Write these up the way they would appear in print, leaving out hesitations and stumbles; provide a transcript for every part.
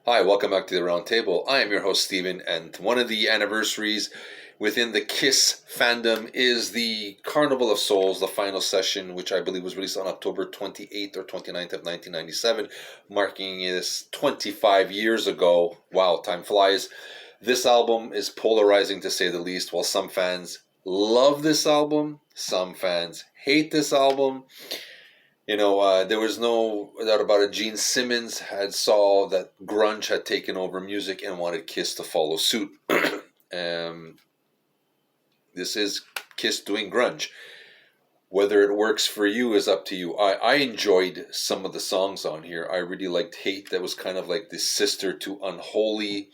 Hi, welcome back to the Roundtable. I am your host, Steven, and one of the anniversaries within the KISS fandom is the Carnival of Souls, the final session, which I believe was released on October 28th or 29th of 1997, marking this 25 years ago. Wow, time flies. This album is polarizing to say the least. While some fans love this album, some fans hate this album. There was no doubt about it. Gene Simmons had saw that grunge had taken over music and wanted Kiss to follow suit. um, this is Kiss doing grunge. Whether it works for you is up to you. I enjoyed some of the songs on here. I really liked Hate. That was kind of like the sister to Unholy.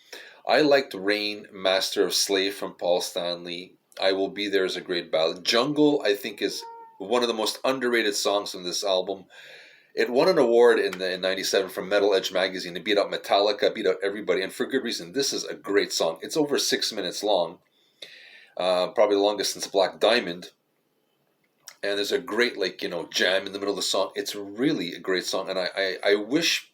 I liked Rain, Master of Slave from Paul Stanley. I Will Be There is a great ballad. Jungle, I think, is one of the most underrated songs on this album. It won an award in '97 from Metal Edge magazine. It beat out Metallica, beat out everybody, and for good reason. This is a great song. It's over 6 minutes long, probably the longest since Black Diamond. And there's a great jam in the middle of the song. It's really a great song, and I wish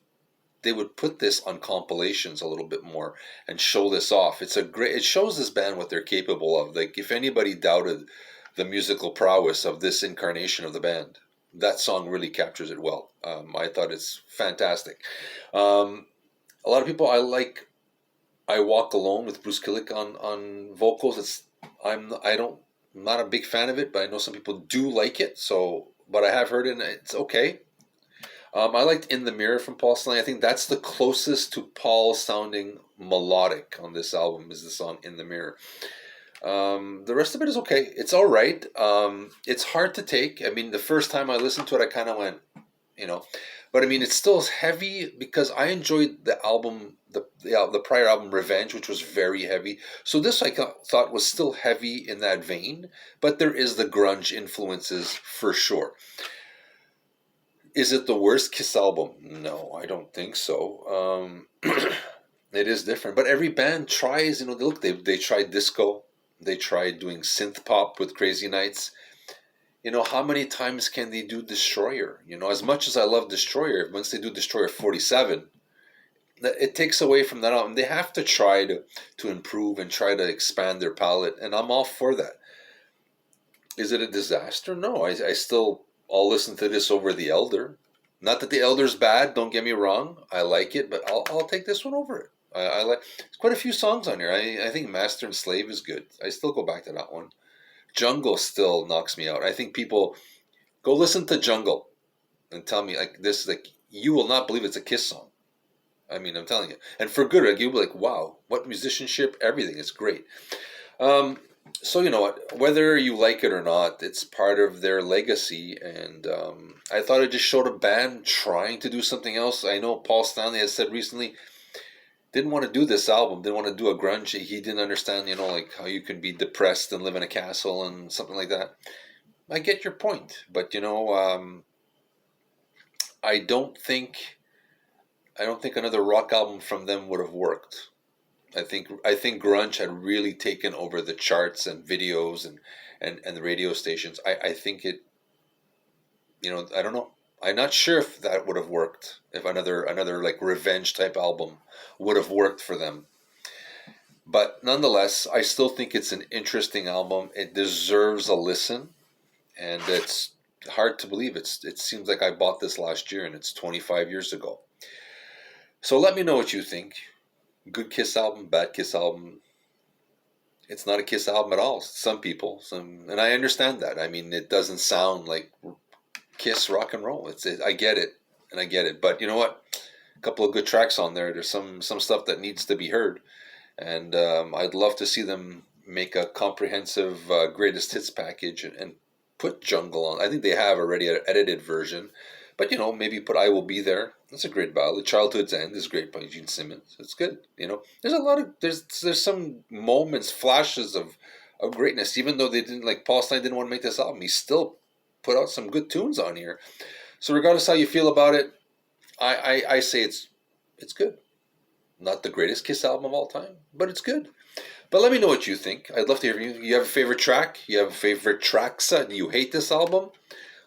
they would put this on compilations a little bit more and show this off. It shows this band what they're capable of. Like, if anybody doubted the musical prowess of this incarnation of the band, that song really captures it well. I thought it's fantastic. A lot of people I Walk Alone with Bruce Kulick on vocals. I'm not a big fan of it, but I know some people do like it. So, but I have heard it, and it's okay. I liked In the Mirror from Paul Stanley. I think that's the closest to Paul sounding melodic on this album, is the song In the Mirror. The rest of it is okay. It's all right. It's hard to take. I mean, the first time I listened to it, I kind of went, but I mean, it's still heavy because I enjoyed the album, the prior album, Revenge, which was very heavy. So this I thought was still heavy in that vein, but there is the grunge influences for sure. Is it the worst Kiss album? No, I don't think so. It is different, but every band tries. They tried disco, they tried doing synth pop with Crazy Nights. How many times can they do Destroyer? As much as I love Destroyer, once they do Destroyer 47, it takes away from that album. They have to try to improve and try to expand their palette, and I'm all for that. Is it a disaster? No, I'll listen to this over The Elder. Not that The Elder's bad, don't get me wrong. I like it, but I'll take this one over it. I like. There's quite a few songs on here. I think Master and Slave is good. I still go back to that one. Jungle still knocks me out. I think people go listen to Jungle and tell me like this, like, you will not believe it's a Kiss song. I mean, I'm telling you. And for good, like, you'll be like, wow, what musicianship, everything. It's great. So you know what, whether you like it or not, it's part of their legacy, and I thought it just showed a band trying to do something else. I know Paul Stanley has said recently didn't want to do this album, didn't want to do a grunge. He didn't understand, like how you can be depressed and live in a castle and something like that. I get your point, but I don't think another rock album from them would have worked. I think grunge had really taken over the charts and videos and the radio stations. I think it, I don't know. I'm not sure if that would have worked, if another like Revenge type album would have worked for them. But nonetheless, I still think it's an interesting album. It deserves a listen, and it's hard to believe. It seems like I bought this last year, and it's 25 years ago. So let me know what you think. Good Kiss album, bad Kiss album. It's not a Kiss album at all. Some people, and I understand that. I mean, it doesn't sound like Kiss rock and roll. I get it, and I get it. But you know what? A couple of good tracks on there. There's some stuff that needs to be heard, and I'd love to see them make a comprehensive greatest hits package and put Jungle on. I think they have already an edited version. But, maybe put I Will Be There. That's a great ballad. Childhood's End is great by Gene Simmons. It's good. There's a lot of, there's some moments, flashes of greatness. Even though they didn't, like, Paul Stein didn't want to make this album, he still put out some good tunes on here. So regardless how you feel about it, I say it's good. Not the greatest Kiss album of all time, but it's good. But let me know what you think. I'd love to hear from you. You have a favorite track? You have favorite tracks? Do you hate this album?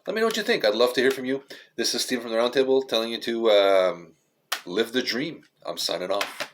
Let me know what you think. I'd love to hear from you. This is Steve from the Roundtable telling you to live the dream. I'm signing off.